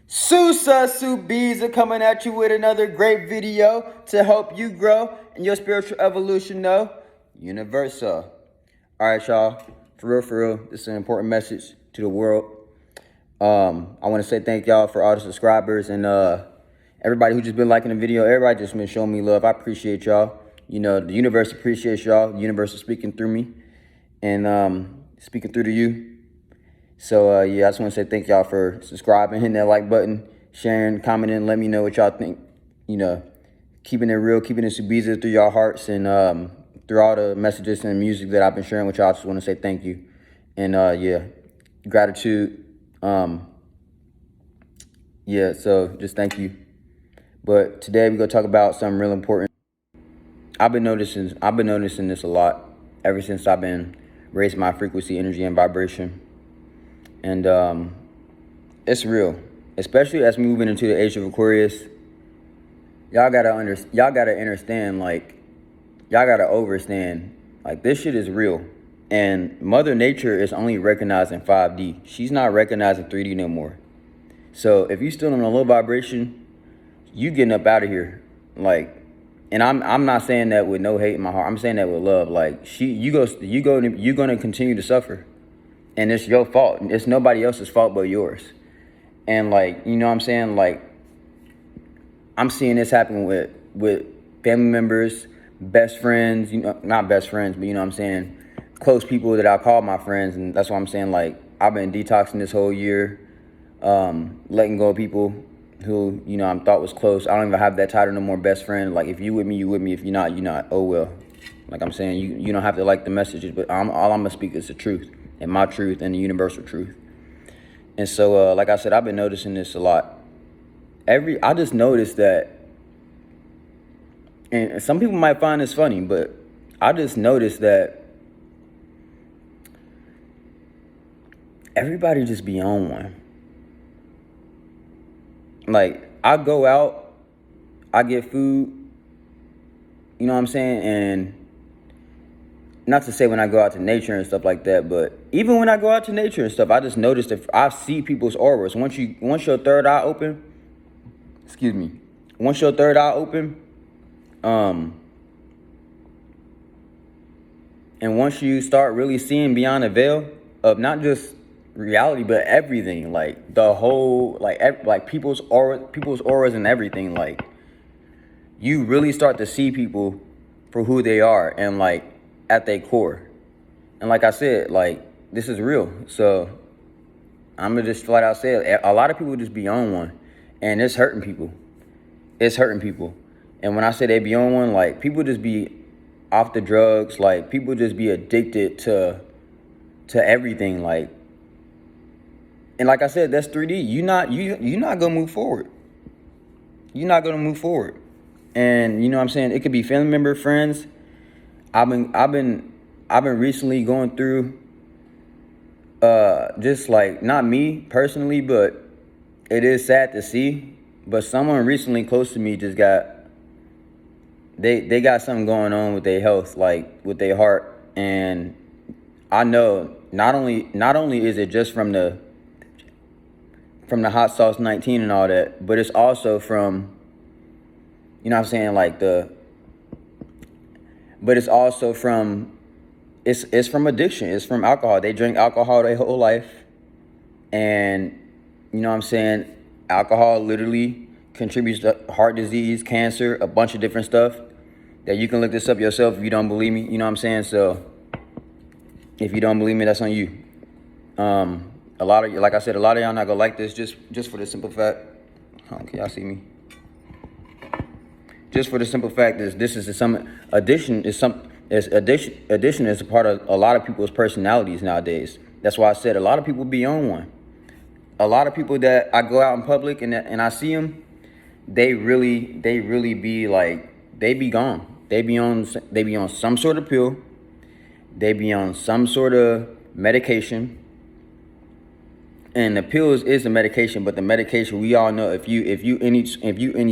Bees are coming at you with another great video to help you grow in your spiritual evolution. No, universal. All right, y'all. For real, this is an important message to the world. I want to say thank y'all for all the subscribers and everybody who just been liking the video. Everybody just been showing me love. I appreciate y'all. You know, the universe appreciates y'all. The universe is speaking through me and speaking through to you. So, yeah, I just want to say thank y'all for subscribing, hitting that like button, sharing, commenting, let me know what y'all think. You know, keeping it real, keeping it Seizures through y'all hearts and through all the messages and music that I've been sharing with y'all. I just want to say thank you. And, yeah, gratitude. Yeah, so just thank you. But today we're going to talk about something real important. I've been noticing this a lot ever since I've been raising my frequency, energy, and vibration. And it's real, especially as moving into the age of Aquarius. Y'all gotta understand, like, y'all gotta understand, like, this shit is real. And Mother Nature is only recognized in 5D. She's not recognized in 3D no more. So if you still in a low vibration, you getting up out of here. Like, and I'm not saying that with no hate in my heart. I'm saying that with love. Like, you're gonna continue to suffer. And it's your fault. It's nobody else's fault but yours. And, like, you know what I'm saying? Like, I'm seeing this happen with family members, best friends, you know, not best friends, but you know what I'm saying, close people that I call my friends. And that's what I'm saying. Like, I've been detoxing this whole year, letting go of people who, you know, I thought was close. I don't even have that title no more, best friend. Like, if you with me, you with me. If you're not, you're not. Oh, well. Like I'm saying, you don't have to like the messages, but all I'm going to speak is the truth. And my truth and the universal truth. And so, like I said, I've been noticing this a lot. I just noticed that, and some people might find this funny, but I just noticed that everybody just be on one. Like, I go out, I get food, you know what I'm saying, and not to say when I go out to nature and stuff like that, but even when I go out to nature and stuff, I just noticed that I see people's auras. Once your third eye open, once your third eye open, and once you start really seeing beyond the veil of not just reality, but everything, like the whole, like people's auras and everything, like, you really start to see people for who they are and, like, at their core. And like I said, like, this is real. So I'm gonna just flat out say it. A lot of people just be on one, and it's hurting people. It's hurting people. And when I say they be on one, like, people just be off the drugs. Like, people just be addicted to everything. Like, and like I said, that's 3D. You're not gonna move forward. You're not gonna move forward. And you know what I'm saying? It could be family member, friends. I've been recently going through just, like, not me personally, but it is sad to see, but someone recently close to me just they got something going on with their health, like with their heart. And I know not only is it just from the hot sauce 19 and all that, but it's also from, you know what I'm saying, like but it's also from, it's from addiction. It's from alcohol. They drink alcohol their whole life. And, you know what I'm saying, alcohol literally contributes to heart disease, cancer, a bunch of different stuff that you can look this up yourself if you don't believe me. You know what I'm saying? So if you don't believe me, that's on you. Like I said, a lot of y'all not gonna like this just for the simple fact. Okay, y'all see me? Just for the simple fact that this is addiction is a part of a lot of people's personalities nowadays. That's why I said a lot of people be on one. A lot of people that I go out in public and I see them, they really be like, they be gone. They be on some sort of pill. They be on some sort of medication. And the pills is the medication, but the medication, we all know, if you any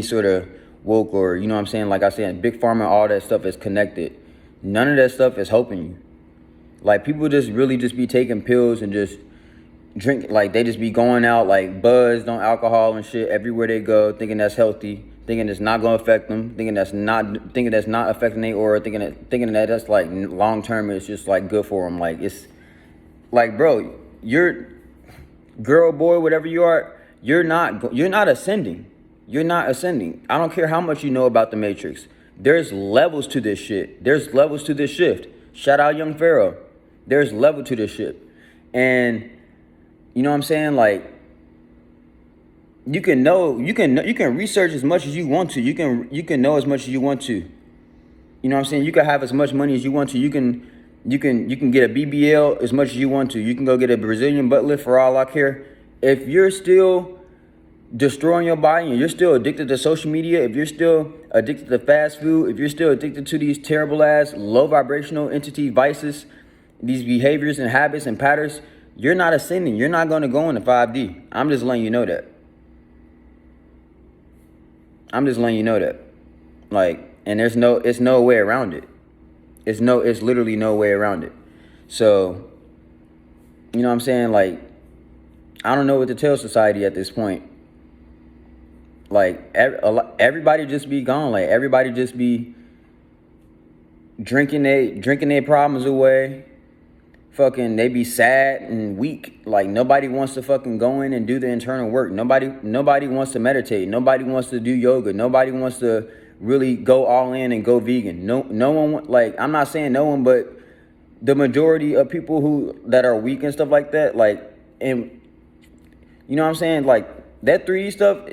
sort of woke, or, you know what I'm saying, like I said, big pharma, all that stuff is connected. None of that stuff is helping you. Like, people just really just be taking pills and just drink, like they just be going out like buzzed on alcohol and shit everywhere they go, thinking that's healthy, thinking it's not gonna affect them, thinking that's not affecting their aura, thinking that that's like long term, it's just like good for them. Like it's like, bro, you're girl, boy, whatever you are, you're not ascending. You're not ascending. I don't care how much you know about the Matrix. There's levels to this shit. There's levels to this shift. Shout out Young Pharaoh. There's level to this shit. And you know what I'm saying? Like, you can research as much as you want to. You can know as much as you want to. You know what I'm saying? You can have as much money as you want to. You can get a BBL as much as you want to. You can go get a Brazilian butt lift for all I care. If you're still destroying your body and you're still addicted to social media, if you're still addicted to fast food, if you're still addicted to these terrible ass low vibrational entity vices, these behaviors and habits and patterns, you're not ascending. You're not going to go into 5D. I'm just letting you know that. Like, and it's no way around it. It's literally no way around it. So, you know what I'm saying? Like, I don't know what to tell society at this point. Like, everybody just be gone. Like, everybody just be drinking their problems away. Fucking, they be sad and weak. Like, nobody wants to fucking go in and do the internal work. Nobody wants to meditate. Nobody wants to do yoga. Nobody wants to really go all in and go vegan. No one, like, I'm not saying no one, but the majority of people that are weak and stuff like that, like, and you know what I'm saying? Like, that 3D stuff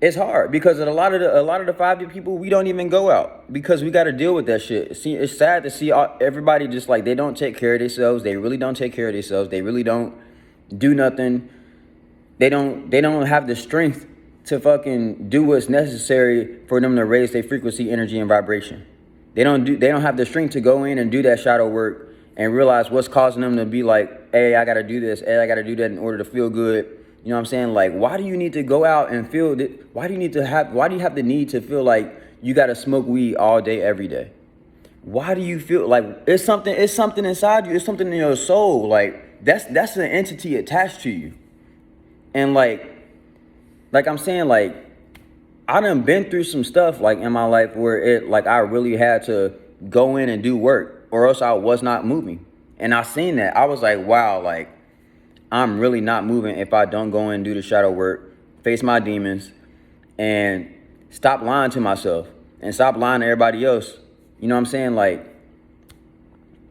it's hard because a lot of the 5D people, we don't even go out because we got to deal with that shit. See, it's sad to see everybody just like, they don't take care of themselves. They really don't take care of themselves. They really don't do nothing. They don't have the strength to fucking do what's necessary for them to raise their frequency, energy, and vibration. They don't have the strength to go in and do that shadow work and realize what's causing them to be like, hey, I got to do this. Hey, I got to do that in order to feel good. You know what I'm saying? Like, why do you need to go out and feel that? Why do you have the need to feel like you got to smoke weed all day, every day? Why do you feel like it's something inside you? It's something in your soul. Like, that's an entity attached to you. And like I'm saying, like, I done been through some stuff like in my life where I really had to go in and do work or else I was not moving. And I seen that. I was like, wow, like, I'm really not moving if I don't go in and do the shadow work, face my demons, and stop lying to myself and stop lying to everybody else. You know what I'm saying? Like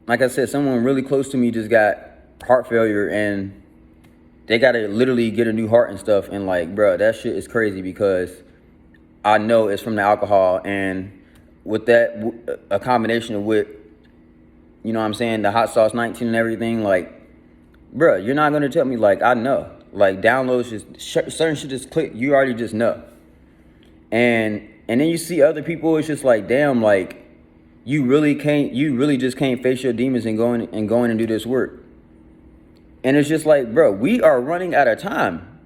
I said, someone really close to me just got heart failure and they got to literally get a new heart and stuff. And like, bro, that shit is crazy because I know it's from the alcohol. And with that, a combination of with, you know what I'm saying, the hot sauce 19 and everything, like, bro, you're not going to tell me, like, I know. Like, downloads, just certain shit just click. You already just know. And then you see other people, it's just like, damn, like, you really just can't face your demons and go in and do this work. And it's just like, bro, we are running out of time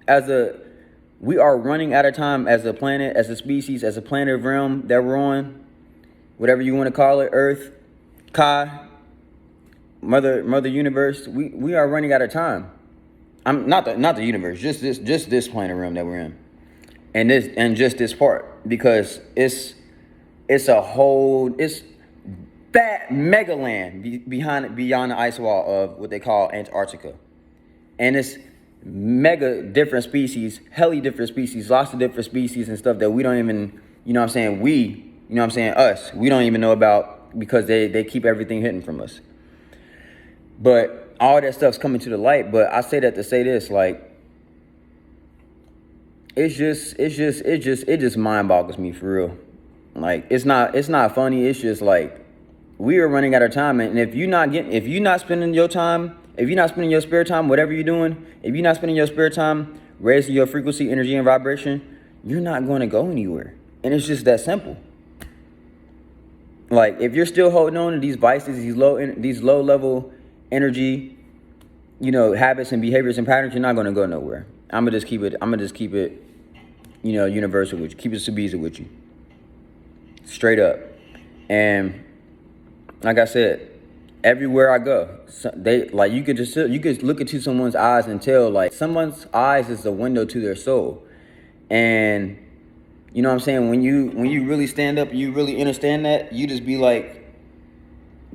as a planet, as a species, as a planet realm that we're on, whatever you want to call it, Earth, Kai, Mother Universe. We are running out of time. I'm not the universe, just this planet realm that we're in, and just this part, because it's that mega land beyond the ice wall of what they call Antarctica. And it's mega different species, helly different species, lots of different species and stuff that we don't even, you know what I'm saying, us, we don't even know about because they keep everything hidden from us. But all that stuff's coming to the light. But I say that to say this, like, it just mind boggles me for real. Like, it's not funny. It's just like, we are running out of time. And if you're not spending your spare time, whatever you're doing, if you're not spending your spare time raising your frequency, energy, and vibration, you're not going to go anywhere. And it's just that simple. Like, if you're still holding on to these vices, these low level energy, you know, habits and behaviors and patterns, you're not going to go nowhere. I'm gonna just keep it, you know, universal with you. Keep it Subiza with you. Straight up. And like I said, everywhere I go. So they like you could look into someone's eyes and tell like someone's eyes is the window to their soul. And you know what I'm saying? When you really stand up, you really understand that, you just be like,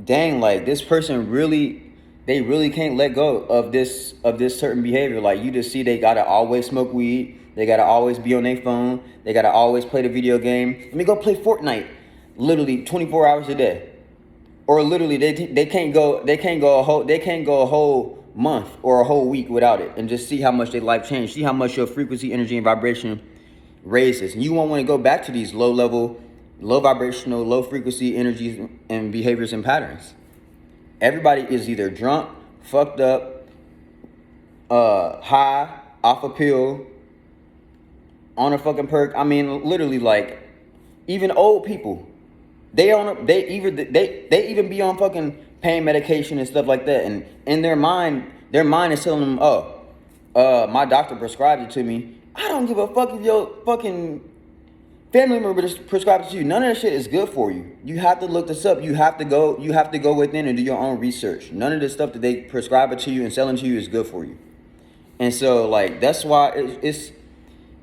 dang, like this person really, they really can't let go of this certain behavior. Like you just see they gotta always smoke weed, they gotta always be on their phone, they gotta always play the video game. Let me go play Fortnite, literally 24 hours a day, or literally they can't go a whole month or a whole week without it, and just see how much their life changed, see how much your frequency, energy, and vibration raises. And you won't want to go back to these low level, low vibrational, low frequency energies and behaviors and patterns. Everybody is either drunk, fucked up, high, off a pill, on a fucking perk. I mean, literally, like, even old people, they even be on fucking pain medication and stuff like that. And in their mind is telling them, oh, my doctor prescribed it to me. I don't give a fuck if your fucking family member prescribes it to you. None of that shit is good for you. You have to look this up. You have to go within and do your own research. None of the stuff that they prescribe it to you and selling to you is good for you. And so, like, that's why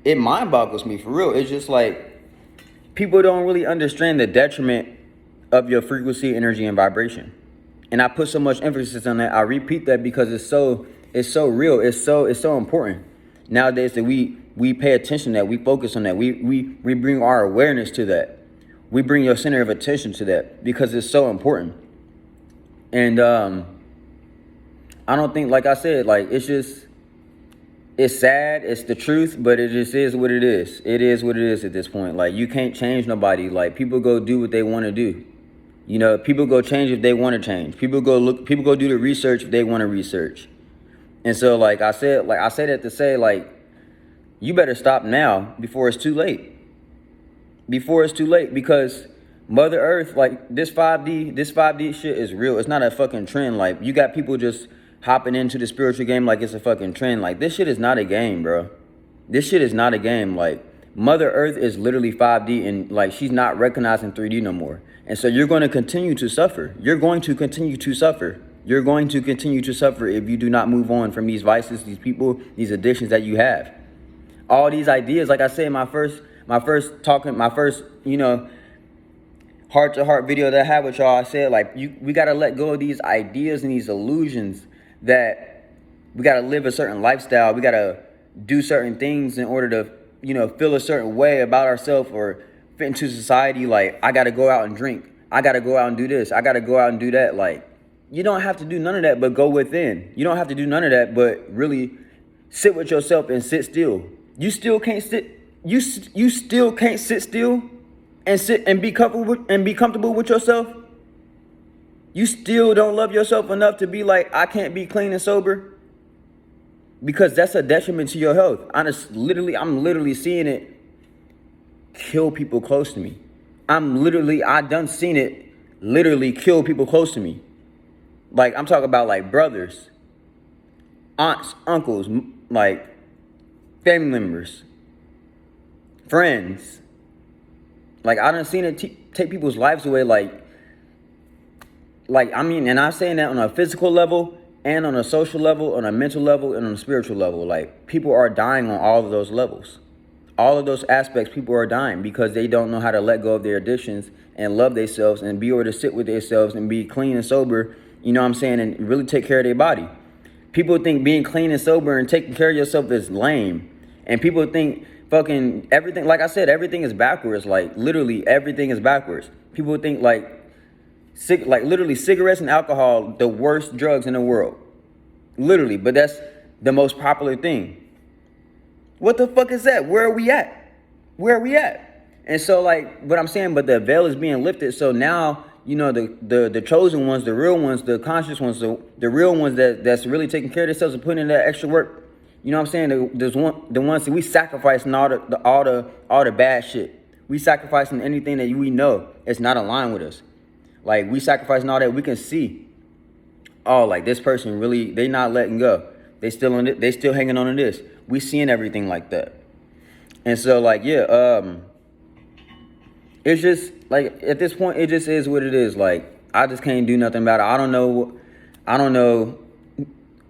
it mind boggles me, for real. It's just like people don't really understand the detriment of your frequency, energy, and vibration. And I put so much emphasis on that. I repeat that because it's so real. It's so important nowadays that we pay attention to that. We focus on that. We bring our awareness to that. We bring your center of attention to that because it's so important. And I don't think, like I said, like it's sad, it's the truth, but it just is what it is. It is what it is at this point. Like, you can't change nobody. Like, people go do what they want to do. You know, people go change if they want to change. People go do the research if they want to research. And so, like I said that to say, like, you better stop now before it's too late. Before it's too late, because Mother Earth, like, this 5D shit is real. It's not a fucking trend. Like, you got people just hopping into the spiritual game like it's a fucking trend. Like, this shit is not a game, bro. This shit is not a game. Like, Mother Earth is literally 5D, and like, she's not recognizing 3D no more. And so you're going to continue to suffer. You're going to continue to suffer. You're going to continue to suffer if you do not move on from these vices, these people, these addictions that you have. All these ideas, like I said, my first, you know, heart-to-heart video that I had with y'all, I said, like, we got to let go of these ideas and these illusions that we got to live a certain lifestyle. We got to do certain things in order to, you know, feel a certain way about ourselves or fit into society. Like, I got to go out and drink. I got to go out and do this. I got to go out and do that. Like, you don't have to do none of that, but go within. You don't have to do none of that, but really sit with yourself and sit still. You still can't sit. You still can't sit still and sit and be comfortable with yourself. You still don't love yourself enough to be like, I can't be clean and sober, because that's a detriment to your health. I'm literally seeing it kill people close to me. I done seen it literally kill people close to me. Like, I'm talking about like brothers, aunts, uncles, like family members, friends. Like, I done seen it take people's lives away. Like, I mean, and I'm saying that on a physical level and on a social level, on a mental level, and on a spiritual level. Like, people are dying on all of those levels. All of those aspects, people are dying because they don't know how to let go of their addictions and love themselves and be able to sit with themselves and be clean and sober, you know what I'm saying, and really take care of their body. People think being clean and sober and taking care of yourself is lame. And people think fucking everything, like I said, everything is backwards. Like, literally everything is backwards. People think like literally cigarettes and alcohol, the worst drugs in the world. Literally, but that's the most popular thing. What the fuck is that? Where are we at? Where are we at? And so, like, what I'm saying, but the veil is being lifted. So now, you know, the chosen ones, the real ones, the conscious ones, the real ones that's really taking care of themselves and putting in that extra work. You know what I'm saying? The ones that we sacrificing all the bad shit. We sacrificing anything that we know is not aligned with us. Like, we sacrificing all that we can see. Oh, like, this person really, they not letting go. They still on it. They still hanging on to this. We seeing everything like that. And so, like, yeah, it's just like, at this point, it just is what it is. Like, I just can't do nothing about it. I don't know. I don't know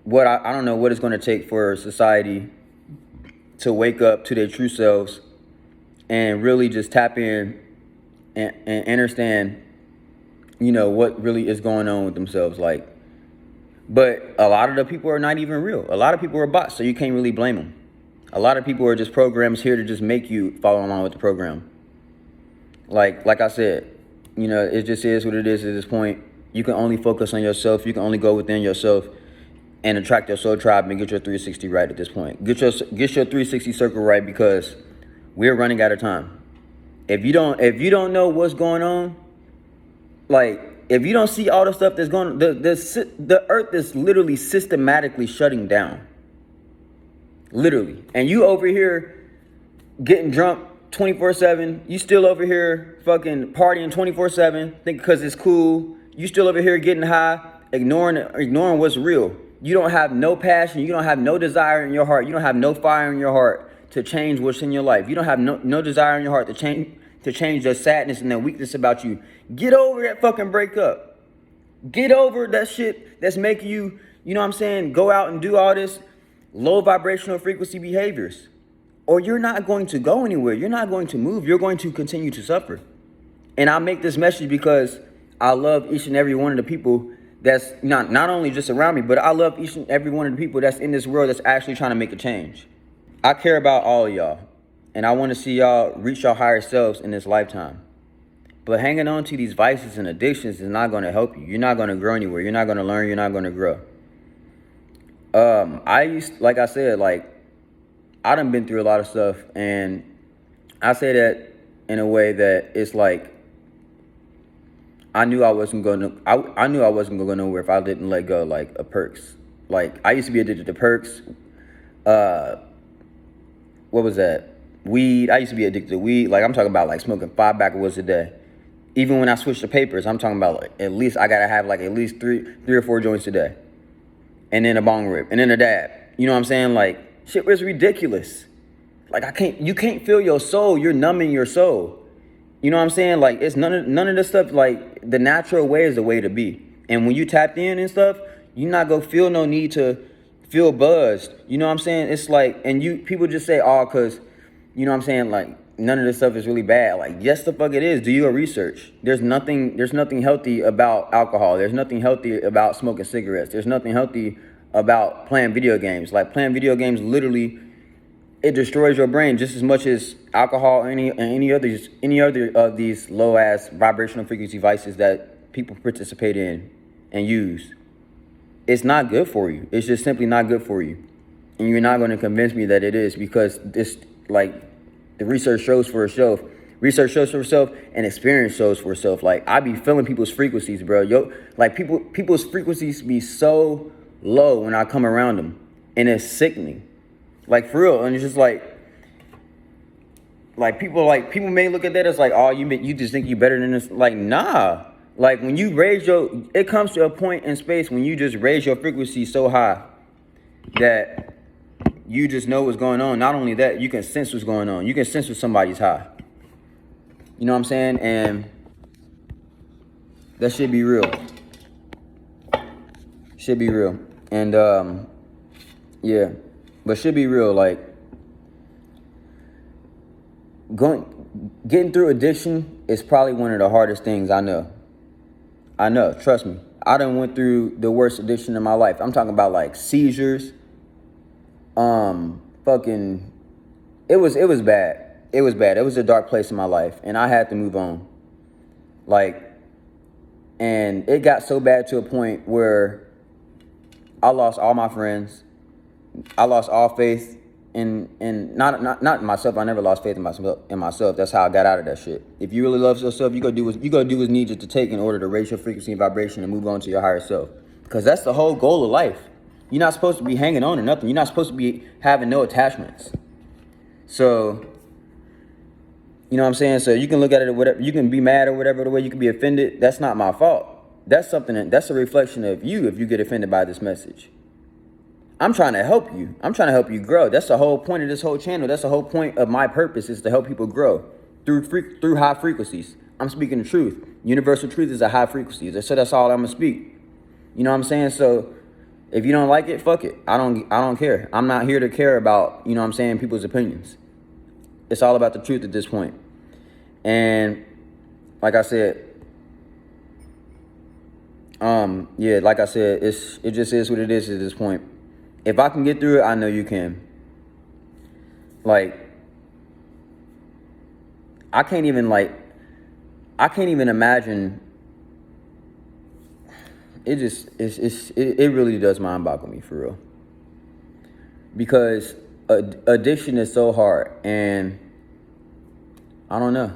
I don't know what it's going to take for society to wake up to their true selves and really just tap in and understand, what really is going on with themselves. Like, but a lot of the people are not even real. A lot of people are bots, so you can't really blame them. A lot of people are just programs here to just make you follow along with the program. Like I said, it just is what it is at this point. You can only focus on yourself. You can only go within yourself and attract your soul tribe and get your 360 right at this point. Get your 360 circle right, because we're running out of time. If you don't know what's going on, like, if you don't see all the stuff that's going on, the earth is literally systematically shutting down. Literally. And you over here getting drunk 24/7. You still over here fucking partying 24/7, think because it's cool. You still over here getting high, ignoring what's real. You don't have no passion. You don't have no desire in your heart. You don't have no fire in your heart to change what's in your life. You don't have no desire in your heart to change the sadness and the weakness about you. Get over that fucking breakup. Get over that shit that's making you, go out and do all this low vibrational frequency behaviors. Or you're not going to go anywhere. You're not going to move. You're going to continue to suffer. And I make this message because I love each and every one of the people that's not only just around me, but I love each and every one of the people that's in this world that's actually trying to make a change. I care about all of y'all, and I want to see y'all reach your higher selves in this lifetime. But hanging on to these vices and addictions is not going to help you. You're not going to grow anywhere. You're not going to learn. You're not going to grow. Like I said, I done been through a lot of stuff, and I say that in a way that it's like, I knew I wasn't going to go nowhere if I didn't let go, of perks. Like, I used to be addicted to perks. What was that? Weed. I used to be addicted to weed. Like, I'm talking about smoking 5 backwoods a day. Even when I switched to papers, I'm talking about at least I gotta have at least three or four joints a day, and then a bong rip, and then a dab. You know what I'm saying? Shit was ridiculous. You can't feel your soul. You're numbing your soul. You know what I'm saying? It's none of this stuff. The natural way is the way to be. And when you tapped in and stuff, you're not gonna feel no need to feel buzzed. You know what I'm saying? It's people just say, oh, cause, you know what I'm saying? None of this stuff is really bad. Yes, the fuck it is. Do your research. There's nothing healthy about alcohol. There's nothing healthy about smoking cigarettes. There's nothing healthy about playing video games. Playing video games, literally, it destroys your brain just as much as alcohol or any other of these low ass vibrational frequency vices that people participate in and use. It's not good for you. It's just simply not good for you. And you're not going to convince me that it is, because this, the research shows for itself. Research shows for itself, and experience shows for itself. I be feeling people's frequencies, bro. People's frequencies be so low when I come around them, and it's sickening. For real. And it's just people may look at that as oh, you just think you better than this. Nah. When you it comes to a point in space when you just raise your frequency so high that you just know what's going on. Not only that, you can sense what's going on. You can sense when somebody's high. You know what I'm saying? And that should be real. Should be real. And yeah. But should be real. Getting through addiction is probably one of the hardest things I know. Trust me. I done went through the worst addiction in my life. I'm talking about seizures. Fucking, it was bad. It was bad. It was a dark place in my life, and I had to move on. And it got so bad to a point where I lost all my friends. I lost all faith in not myself. I never lost faith in myself. That's how I got out of that shit. If you really love yourself, you gotta do what's needed to take in order to raise your frequency and vibration and move on to your higher self. Because that's the whole goal of life. You're not supposed to be hanging on to nothing. You're not supposed to be having no attachments. So, you know what I'm saying? So you can look at it or whatever. You can be mad or whatever the way. You can be offended. That's not my fault. That's a reflection of you if you get offended by this message. I'm trying to help you. I'm trying to help you grow. That's the whole point of this whole channel. That's the whole point of my purpose, is to help people grow through high frequencies. I'm speaking the truth. Universal truth is a high frequency. So that's all I'm gonna speak. You know what I'm saying? So if you don't like it, fuck it. I don't care. I'm not here to care about, you know what I'm saying, people's opinions. It's all about the truth at this point. And like I said, yeah, like I said, it just is what it is at this point. If I can get through it, I know you can. Like, I can't even imagine. It really does mind boggle me, for real, because addiction is so hard, and I don't know.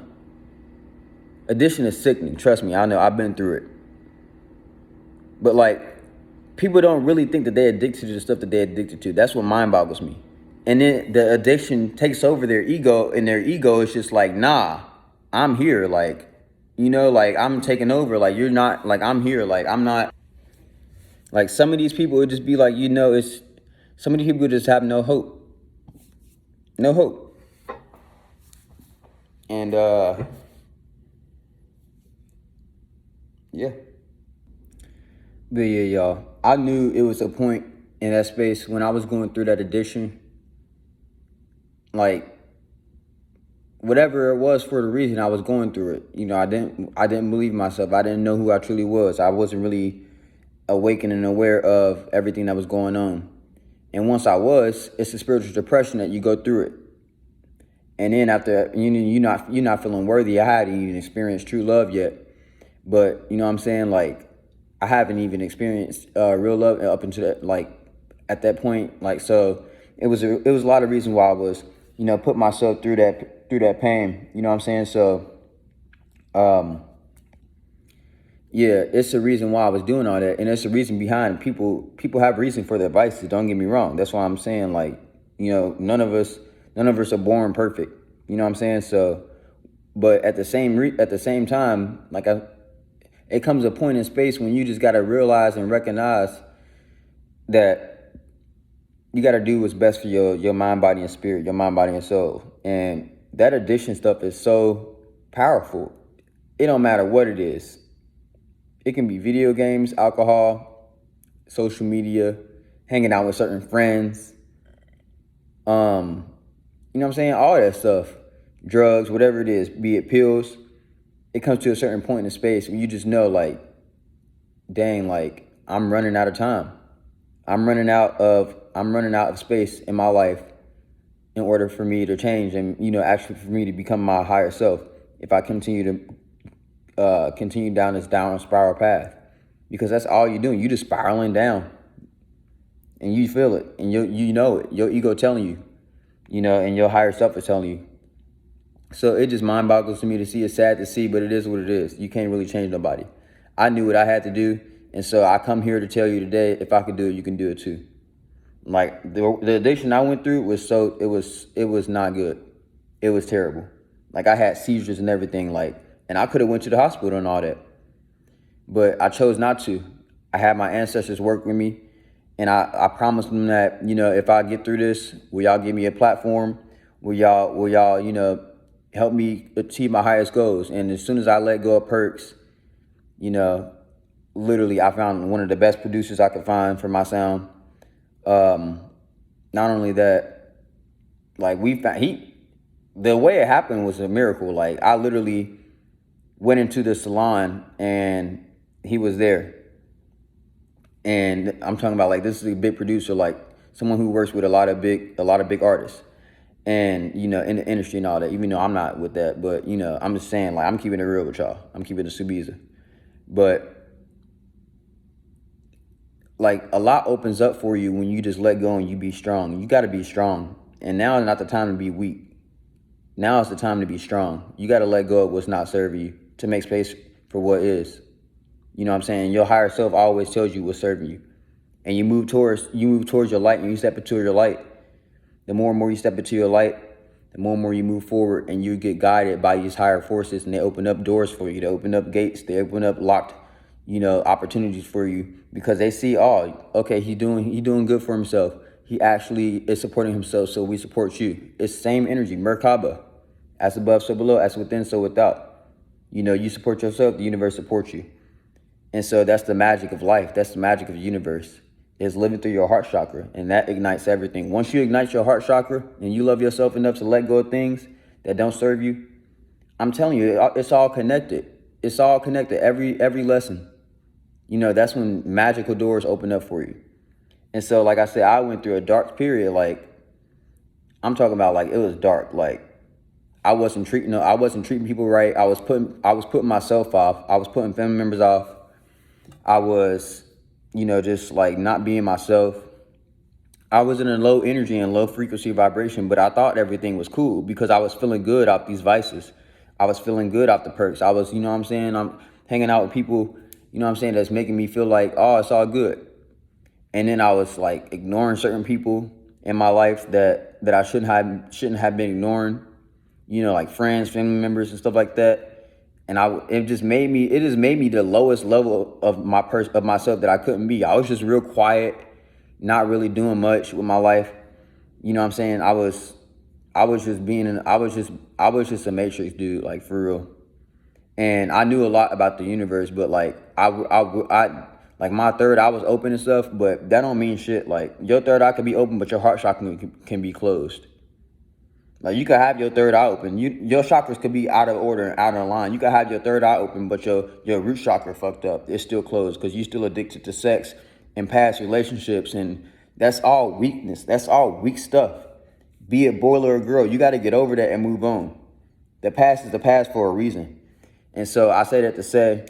Addiction is sickening. Trust me, I know. I've been through it. But like, people don't really think that they're addicted to the stuff that they're addicted to. That's what mind boggles me. And then the addiction takes over their ego, and their ego is just like, nah, I'm here. Like, like, I'm taking over. Like, you're not. Like, I'm here. Like, I'm not. Like, some of these people would just be like, some of these people just have no hope. No hope. And, yeah. But yeah, y'all, I knew it was a point in that space when I was going through that addiction. Like, whatever it was, for the reason I was going through it, I didn't believe myself. I didn't know who I truly was. I wasn't really awakened and aware of everything that was going on. And once I was, it's a spiritual depression that you go through it. And then after, you're not feeling worthy. I hadn't even experienced true love yet. But, you know what I'm saying? Like, I haven't even experienced real love up until that, like, at that point. Like, so it was a lot of reasons why I was, put myself through that pain. You know what I'm saying? So, yeah, it's the reason why I was doing all that, and it's the reason behind it. People have reason for their vices. Don't get me wrong. That's why I'm saying, like, none of us are born perfect. You know what I'm saying? So, but at the same time, like, it comes a point in space when you just gotta realize and recognize that you gotta do what's best for your mind, body, and spirit, your mind, body, and soul. And that addiction stuff is so powerful. It don't matter what it is. It can be video games, alcohol, social media, hanging out with certain friends. You know what I'm saying? All that stuff. Drugs, whatever it is, be it pills. It comes to a certain point in space where you just know, like, dang, like, I'm running out of time. I'm running out of space in my life in order for me to change and, actually for me to become my higher self. If I continue down this downward spiral path, because that's all you're doing. You're just spiraling down, and you feel it, and you know it. Your ego telling you, and your higher self is telling you. So it just mind boggles to me to see. It's sad to see, but it is what it is. You can't really change nobody. I knew what I had to do, and so I come here to tell you today, if I could do it, you can do it too. Like, the addiction I went through it was not good. It was terrible. Like, I had seizures and everything, like, and I could have went to the hospital and all that, but I chose not to. I had my ancestors work with me, and I promised them that, if I get through this, will y'all give me a platform? Will y'all, help me achieve my highest goals? And as soon as I let go of Perks, literally, I found one of the best producers I could find for my sound. Not only that, like, the way it happened was a miracle. Like, I literally went into the salon and he was there. And I'm talking about, like, this is a big producer, like someone who works with a lot of big artists. And, in the industry and all that, even though I'm not with that, but, I'm just saying, like, I'm keeping it real with y'all. I'm keeping it Subiza. But, like, a lot opens up for you when you just let go and you be strong. You got to be strong. And now is not the time to be weak. Now is the time to be strong. You got to let go of what's not serving you to make space for what is. You know what I'm saying? Your higher self always tells you what's serving you. And you move towards your light, and you step into your light. The more and more you step into your light, the more and more you move forward, and you get guided by these higher forces, and they open up doors for you. They open up gates. They open up locked, opportunities for you, because they see, oh, okay, he doing good for himself. He actually is supporting himself, so we support you. It's same energy, Merkaba. As above, so below. As within, so without. You know, you support yourself, the universe supports you. And so that's the magic of life. That's the magic of the universe, is living through your heart chakra. And that ignites everything. Once you ignite your heart chakra and you love yourself enough to let go of things that don't serve you, I'm telling you, it's all connected. It's all connected. Every lesson. You know, that's when magical doors open up for you. And so, like I said, I went through a dark period. Like, I'm talking about, like, it was dark. Like, I wasn't treating people right. I was putting myself off. I was putting family members off. I was, you know, just like not being myself. I was in a low energy and low frequency vibration, but I thought everything was cool because I was feeling good off these vices. I was feeling good off the perks. I was, you know what I'm saying? I'm hanging out with people, you know what I'm saying, that's making me feel like, oh, it's all good. And then I was like ignoring certain people in my life that I shouldn't have been ignoring, you know, like friends, family members and stuff like that. And it just made me the lowest level of myself that I couldn't be. I was just real quiet, not really doing much with my life. You know what I'm saying? I was just a matrix dude, like, for real. And I knew a lot about the universe, but like I like my third eye was open and stuff, but that don't mean shit. Like, your third eye can be open, but your heart chakra can be closed. Like, you could have your third eye open. Your chakras could be out of order and out of line. You could have your third eye open, but your root chakra fucked up. It's still closed because you're still addicted to sex and past relationships, and that's all weakness. That's all weak stuff. Be it boy or girl, you got to get over that and move on. The past is the past for a reason. And so I say that to say,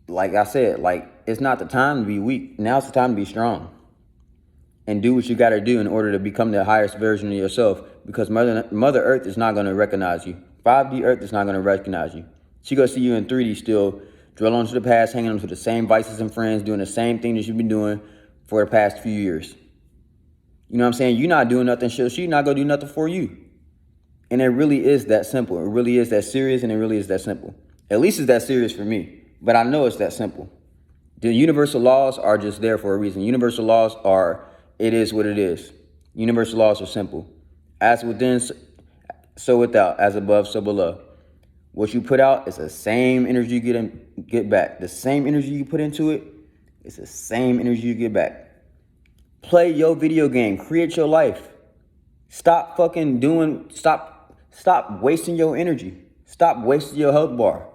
like I said, like, it's not the time to be weak. Now it's the time to be strong. And do what you got to do in order to become the highest version of yourself, because Mother Earth is not going to recognize you. 5D Earth is not going to recognize you. She going to see you in 3D still, dwell onto the past, hanging on to the same vices and friends, doing the same thing that you've been doing for the past few years. You know what I'm saying? You're not doing nothing, she's not going to do nothing for you. And it really is that simple. It really is that serious, and it really is that simple. At least it's that serious for me. But I know it's that simple. The universal laws are just there for a reason. Universal laws are, it is what it is. Universal laws are simple. As within, so without. As above, so below. What you put out is the same energy you get back. The same energy you put into it, it's the same energy you get back. Play your video game. Create your life. Stop wasting your energy. Stop wasting your health bar.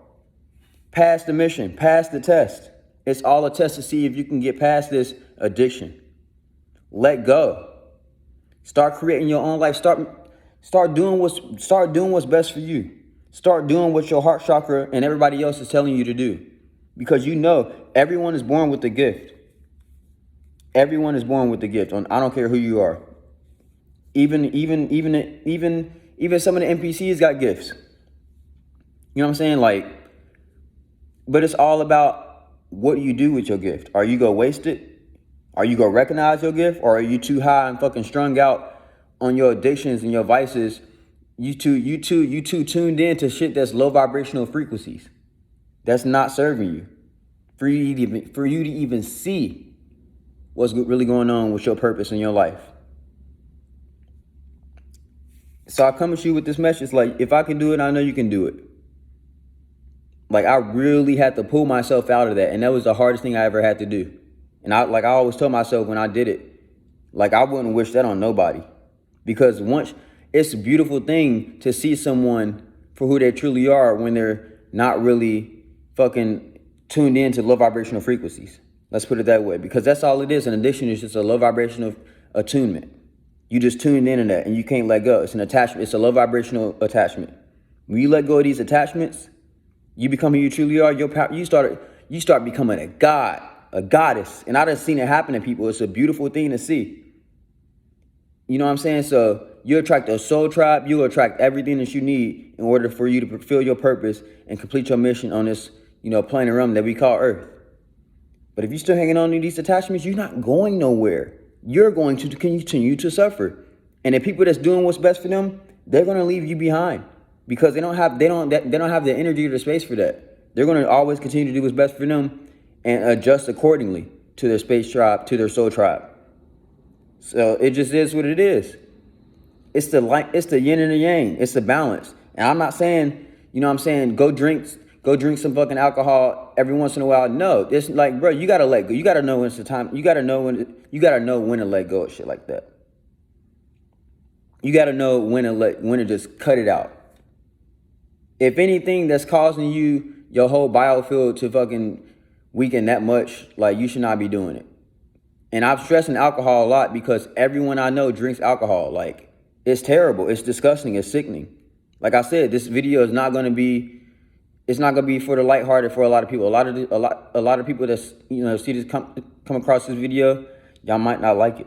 Pass the mission. Pass the test. It's all a test to see if you can get past this addiction. Let go. Start creating your own life. Start doing what's best for you. Start doing what your heart chakra and everybody else is telling you to do. Because you know everyone is born with the gift. Everyone is born with the gift. I don't care who you are. Even some of the NPCs got gifts. You know what I'm saying? Like, but it's all about what you do with your gift. Are you gonna waste it? Are you gonna recognize your gift? Or are you too high and fucking strung out on your addictions and your vices? You too tuned in to shit that's low vibrational frequencies. That's not serving you. For you to even see what's really going on with your purpose in your life. So I come at you with this message, like, if I can do it, I know you can do it. Like, I really had to pull myself out of that, and that was the hardest thing I ever had to do. And I always told myself when I did it, like, I wouldn't wish that on nobody. Because once, it's a beautiful thing to see someone for who they truly are when they're not really fucking tuned in to low vibrational frequencies. Let's put it that way, because that's all it is. An addiction is just a low vibrational attunement. You just tuned in that, and you can't let go. It's an attachment. It's a low vibrational attachment. When you let go of these attachments, you become who you truly are. You start becoming a god, a goddess. And I done seen it happen to people. It's a beautiful thing to see. You know what I'm saying? So you attract a soul tribe. You attract everything that you need in order for you to fulfill your purpose and complete your mission on this, planet realm that we call Earth. But if you're still hanging on to these attachments, you're not going nowhere. You're going to continue to suffer. And the people that's doing what's best for them, they're going to leave you behind because they don't have the energy or the space for that. They're going to always continue to do what's best for them and adjust accordingly to their space tribe, to their soul tribe. So it just is what it is. It's the yin and the yang. It's the balance. And I'm not saying, go go drink some fucking alcohol every once in a while. No, it's like, bro, you gotta let go. You gotta know when it's the time. You gotta know when to let go of shit like that. You gotta know when to just cut it out. If anything that's causing you your whole biofield to fucking weaken that much, like, you should not be doing it. And I'm stressing alcohol a lot because everyone I know drinks alcohol. Like, it's terrible. It's disgusting. It's sickening. Like I said, this video is not gonna be. It's not gonna be for the lighthearted for a lot of people. A lot of people that's, see this come across this video, y'all might not like it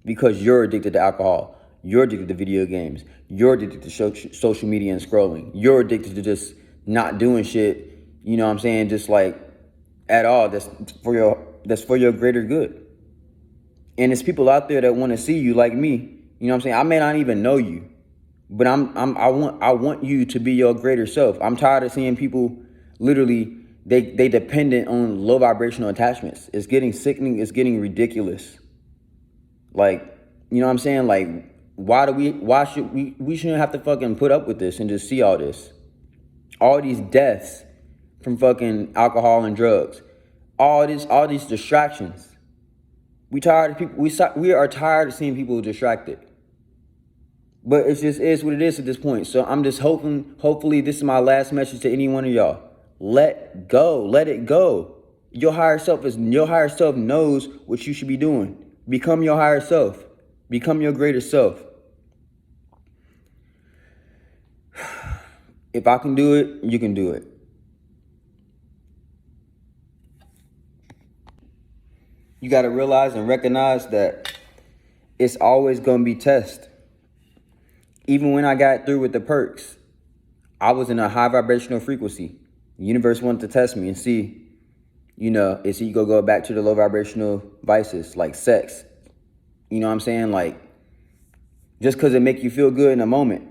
because you're addicted to alcohol. You're addicted to video games. You're addicted to social media and scrolling. You're addicted to just not doing shit. You know what I'm saying? Just like at all. That's for your greater good. And it's people out there that want to see you like me. You know what I'm saying? I may not even know you, but I want you to be your greater self. I'm tired of seeing people literally they dependent on low vibrational attachments. It's getting sickening. It's getting ridiculous. Like, you know what I'm saying? Like, why should we shouldn't have to fucking put up with this and just see all this. All these deaths from fucking alcohol and drugs. All these distractions. We tired of people. We are tired of seeing people distracted. But it just is what it is at this point. So I'm just hopefully this is my last message to any one of y'all. Let go. Let it go. Your higher self knows what you should be doing. Become your higher self. Become your greater self. If I can do it, you can do it. You got to realize and recognize that it's always going to be tests. Even when I got through with the perks, I was in a high vibrational frequency. The universe wanted to test me and see, if you go back to the low vibrational vices like sex. You know what I'm saying? Like, just because it make you feel good in a moment,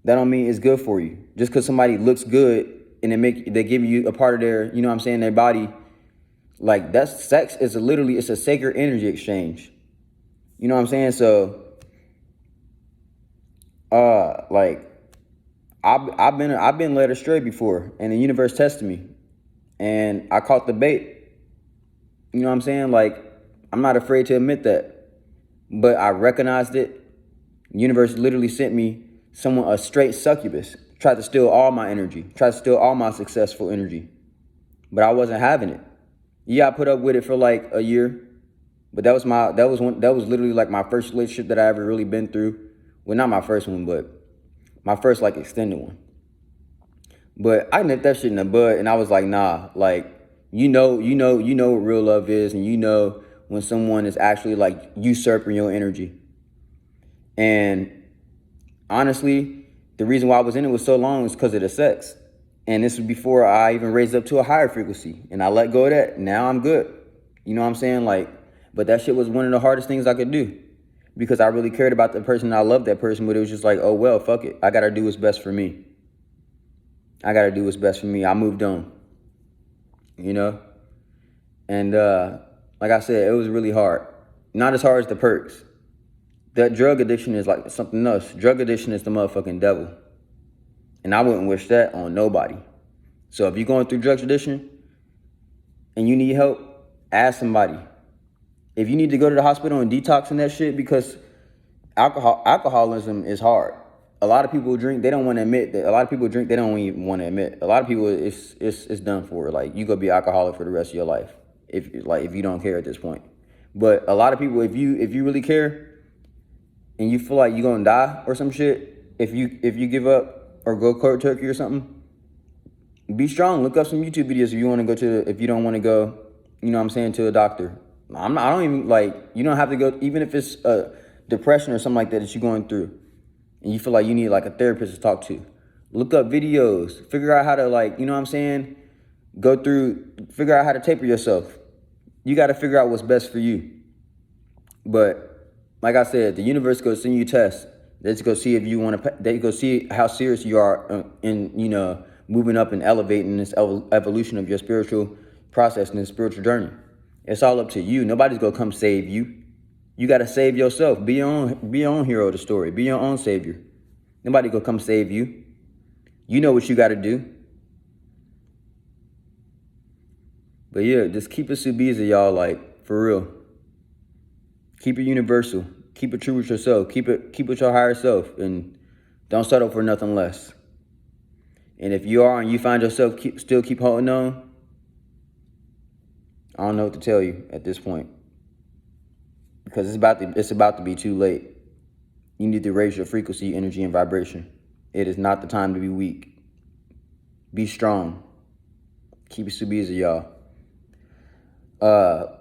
that don't mean it's good for you. Just because somebody looks good and they give you a part of their, their body, like, that's sex is it's a sacred energy exchange. You know what I'm saying? So, like, I've been led astray before, and the universe tested me, and I caught the bait. You know what I'm saying? Like, I'm not afraid to admit that, but I recognized it. The universe literally sent me a straight succubus, tried to steal all my energy, tried to steal all my successful energy, but I wasn't having it. Yeah, I put up with it for like a year, but that was literally like my first relationship that I ever really been through. Well, not my first one, but my first like extended one. But I nipped that shit in the bud, and I was like, nah, like, you know what real love is, and you know when someone is actually like usurping your energy. And honestly, the reason why I was in it was so long was because of the sex. And this was before I even raised up to a higher frequency, and I let go of that. Now I'm good. You know what I'm saying? Like, but that shit was one of the hardest things I could do because I really cared about the person. I loved that person, but it was just like, oh, well, fuck it. I got to do what's best for me. I got to do what's best for me. I moved on, And like I said, it was really hard. Not as hard as the perks. That drug addiction is like something else. Drug addiction is the motherfucking devil. And I wouldn't wish that on nobody. So if you're going through drug addiction and you need help, ask somebody. If you need to go to the hospital and detox and that shit, because alcoholism is hard. A lot of people drink, they don't want to admit that. A lot of people drink, they don't even want to admit. A lot of people, it's done for. Like, you go be alcoholic for the rest of your life if you don't care at this point. But a lot of people, if you really care and you feel like you're gonna die or some shit, if you give up or go cold turkey or something, be strong. Look up some YouTube videos if you don't want to go, to a doctor. I don't even, like, you don't have to go, even if it's a depression or something like that you're going through and you feel like you need like a therapist to talk to. Look up videos, figure out how to, like, figure out how to taper yourself. You got to figure out what's best for you. But like I said, the universe goes send you tests. Let's go see if you want to. They go see how serious you are in moving up and elevating this evolution of your spiritual process and this spiritual journey. It's all up to you. Nobody's gonna come save you. You gotta save yourself. Be your own hero of the story. Be your own savior. Nobody gonna come save you. You know what you gotta do. But yeah, just keep it Subiza, y'all, like, for real. Keep it universal. Keep it true with yourself. Keep it with your higher self, and don't settle for nothing less. And if you are and you find yourself still keep holding on, I don't know what to tell you at this point, because it's about to be too late. You need to raise your frequency, energy, and vibration. It is not the time to be weak. Be strong. Keep it Subiza, y'all.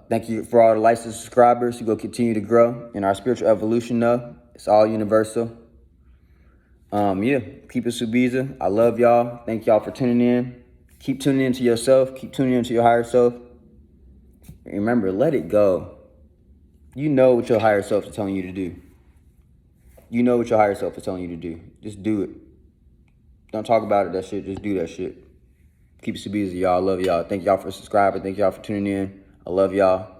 Thank you for all the licensed subscribers who go continue to grow in our spiritual evolution. Though it's all universal. Yeah, keep it Subiza. I love y'all. Thank y'all for tuning in. Keep tuning into yourself. Keep tuning into your higher self. And remember, let it go. You know what your higher self is telling you to do. You know what your higher self is telling you to do. Just do it. Don't talk about it, that shit. Just do that shit. Keep it Subiza, y'all. I love y'all. Thank y'all for subscribing. Thank y'all for tuning in. I love y'all.